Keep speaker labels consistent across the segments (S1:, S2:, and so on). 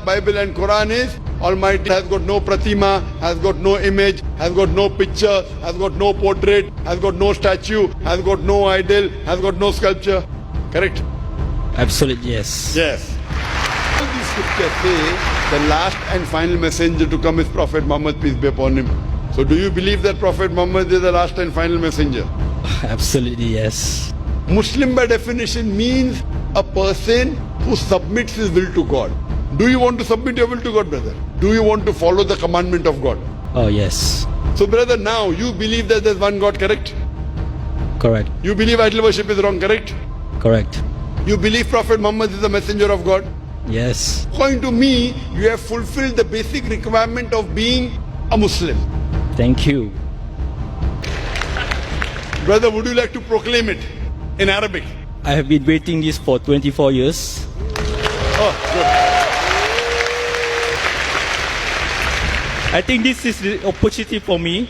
S1: Bible and Quran is Almighty has got no pratima, has got no image, has got no picture, has got no portrait, has got no statue, has got no idol, has got no sculpture. Correct?
S2: Absolutely, yes.
S1: Yes. All these scriptures say the last and final messenger to come is Prophet Muhammad, peace be upon him. So do you believe that Prophet Muhammad is the last and final messenger?
S2: Absolutely, yes.
S1: Muslim by definition means a person who submits his will to God. Do you want to submit your will to God, brother? Do you want to follow the commandment of God?
S2: Oh, yes.
S1: So brother, now you believe that there's one God, correct?
S2: Correct.
S1: You believe idol worship is wrong, correct?
S2: Correct.
S1: You believe Prophet Muhammad is the messenger of God?
S2: Yes.
S1: According to me, you have fulfilled the basic requirement of being a Muslim.
S2: Thank you.
S1: Brother, would you like to proclaim it in Arabic?
S2: I have been waiting this for 24 years.
S1: Oh, good.
S2: I think this is the opportunity for me,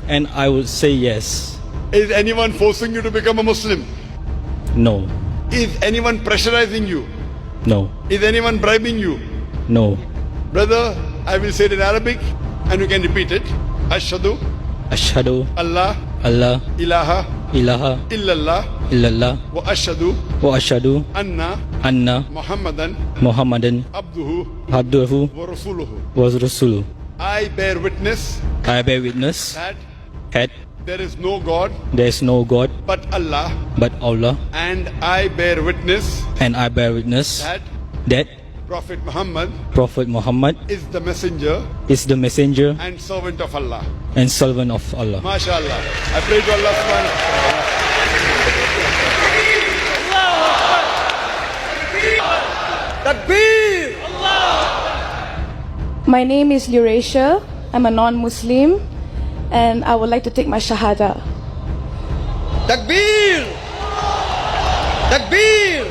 S2: and I would say yes.
S1: Is anyone forcing you to become a Muslim?
S2: No.
S1: Is anyone pressurizing you?
S2: No.
S1: Is anyone bribing you?
S2: No.
S1: Brother, I will say it in Arabic and you can repeat it. Ashhadu
S2: Ashhadu
S1: Allah
S2: Allah
S1: ilaha
S2: ilaha
S1: illallah
S2: illallah
S1: wa ashhadu
S2: wa ashhadu
S1: anna
S2: anna
S1: Muhammadan
S2: Muhammadan
S1: abduhu
S2: abduhu
S1: wa rasuluhu.
S2: was rasuluh.
S1: I bear witness
S2: I bear witness
S1: that
S2: that
S1: there is no God
S2: there is no God
S1: but Allah,
S2: but Allah,
S1: and I bear witness
S2: and I bear witness
S1: that
S2: that
S1: Prophet Muhammad
S2: Prophet Muhammad
S1: is the messenger
S2: is the messenger
S1: and servant of Allah.
S2: and servant of Allah.
S1: MashaAllah. I pray to Allah subhanahu wa ta'ala.
S3: Takbir!
S4: My name is Eurasia. I'm a non-Muslim and I would like to take my Shahada.
S3: Takbir! Takbir!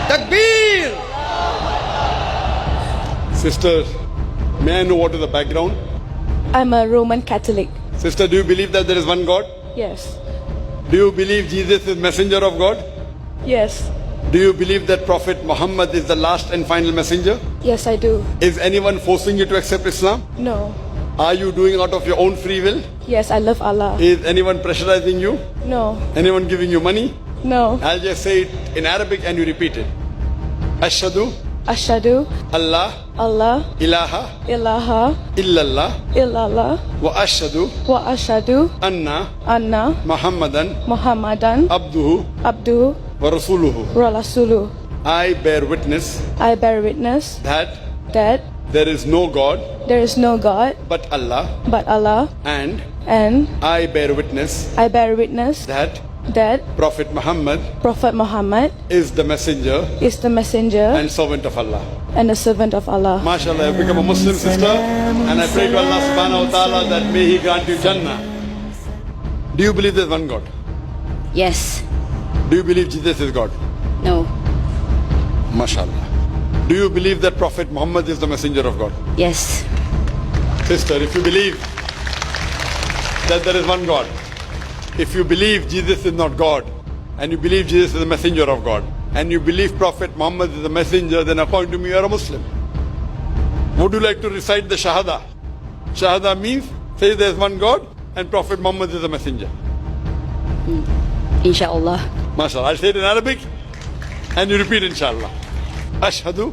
S3: Takbir!
S1: Sister, may I know what is the background?
S4: I'm a Roman Catholic.
S1: Sister, do you believe that there is one God?
S4: Yes.
S1: Do you believe Jesus is messenger of God?
S4: Yes.
S1: Do you believe that Prophet Muhammad is the last and final messenger?
S4: Yes, I do.
S1: Is anyone forcing you to accept Islam?
S4: No.
S1: Are you doing out of your own free will?
S4: Yes, I love Allah.
S1: Is anyone pressurizing you?
S4: No.
S1: Anyone giving you money?
S4: No.
S1: I'll just say it in Arabic and you repeat it. Ashhadu
S4: Ashhadu
S1: Allah
S4: Allah
S1: ilaha
S4: ilaha
S1: illallah
S4: illallah
S1: wa ashhadu
S4: wa ashhadu
S1: anna
S4: anna
S1: Muhammadan
S4: Muhammadan
S1: abduhu
S4: abduhu
S1: wa rasuluhu.
S4: wa rasuluh.
S1: I bear witness
S4: I bear witness
S1: that
S4: that
S1: there is no God
S4: there is no God
S1: but Allah,
S4: but Allah,
S1: and
S4: and
S1: I bear witness
S4: I bear witness
S1: that
S4: that
S1: Prophet Muhammad
S4: Prophet Muhammad
S1: is the messenger
S4: is the messenger
S1: and servant of Allah.
S4: and the servant of Allah.
S1: MashaAllah, you become a Muslim sister, and I pray to Allah subhanahu wa ta'ala that may He grant you Jannah. Do you believe there's one God?
S5: Yes.
S1: Do you believe Jesus is God?
S5: No.
S1: MashaAllah. Do you believe that Prophet Muhammad is the messenger of God?
S5: Yes.
S1: Sister, if you believe that there is one God, if you believe Jesus is not God, and you believe Jesus is the messenger of God, and you believe Prophet Muhammad is the messenger, then according to me you are a Muslim. Would you like to recite the Shahada? Shahada means, say there is one God and Prophet Muhammad is the messenger.
S5: Inshallah.
S1: MashaAllah. I'll say it in Arabic and you repeat inshallah. Ashhadu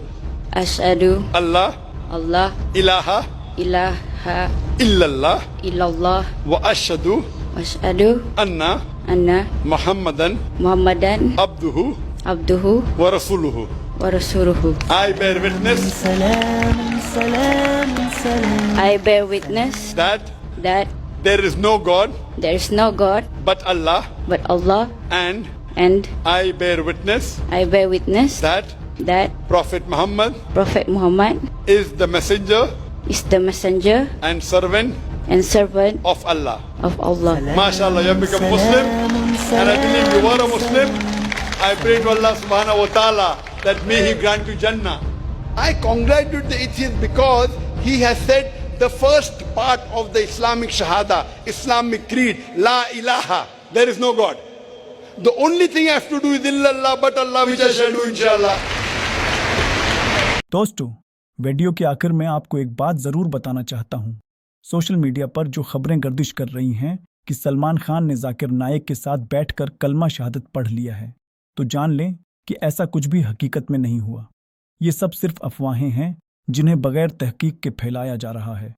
S5: Ashhadu
S1: Allah
S5: Allah
S1: ilaha
S5: ilaha
S1: illallah
S5: illallah
S1: wa ashhadu
S5: ashhadu
S1: anna
S5: anna
S1: Muhammadan
S5: Muhammadan
S1: abduhu
S5: abduhu
S1: wa rasuluhu.
S5: wa rasuluhu.
S1: I bear witness
S5: I bear witness
S1: that
S5: that
S1: there is no God
S5: there is no God
S1: but Allah,
S5: but Allah,
S1: and
S5: and
S1: I bear witness
S5: I bear witness
S1: that
S5: that
S1: Prophet Muhammad
S5: Prophet Muhammad
S1: is the messenger
S5: is the messenger
S1: and servant
S5: and servant
S1: of Allah.
S5: of Allah.
S1: MashaAllah, you have become Muslim, and I believe you are a Muslim. I pray to Allah subhanahu wa ta'ala that may He grant you Jannah. I congratulate the atheist because he has said the first part of the Islamic Shahada, Islamic creed, La ilaha, there is no God. The only thing I have to do is illallah but Allah, which I shall do inshallah.
S3: दोस्तों, video के आखिर में आपको एक बात ज़रूर बताना चाहता हूँ। सोशल मीडिया पर जो खबरें गर्दिश कर रही हैं कि सलमान खान ने जाकिर नाइक के साथ बैठकर कलमा शहादत पढ़ लिया है, तो जान लें कि ऐसा कुछ भी हकीकत में नहीं हुआ। ये सब सिर्फ अफवाहें हैं जिन्हें बगैर तहकीक के फैलाया जा रहा है।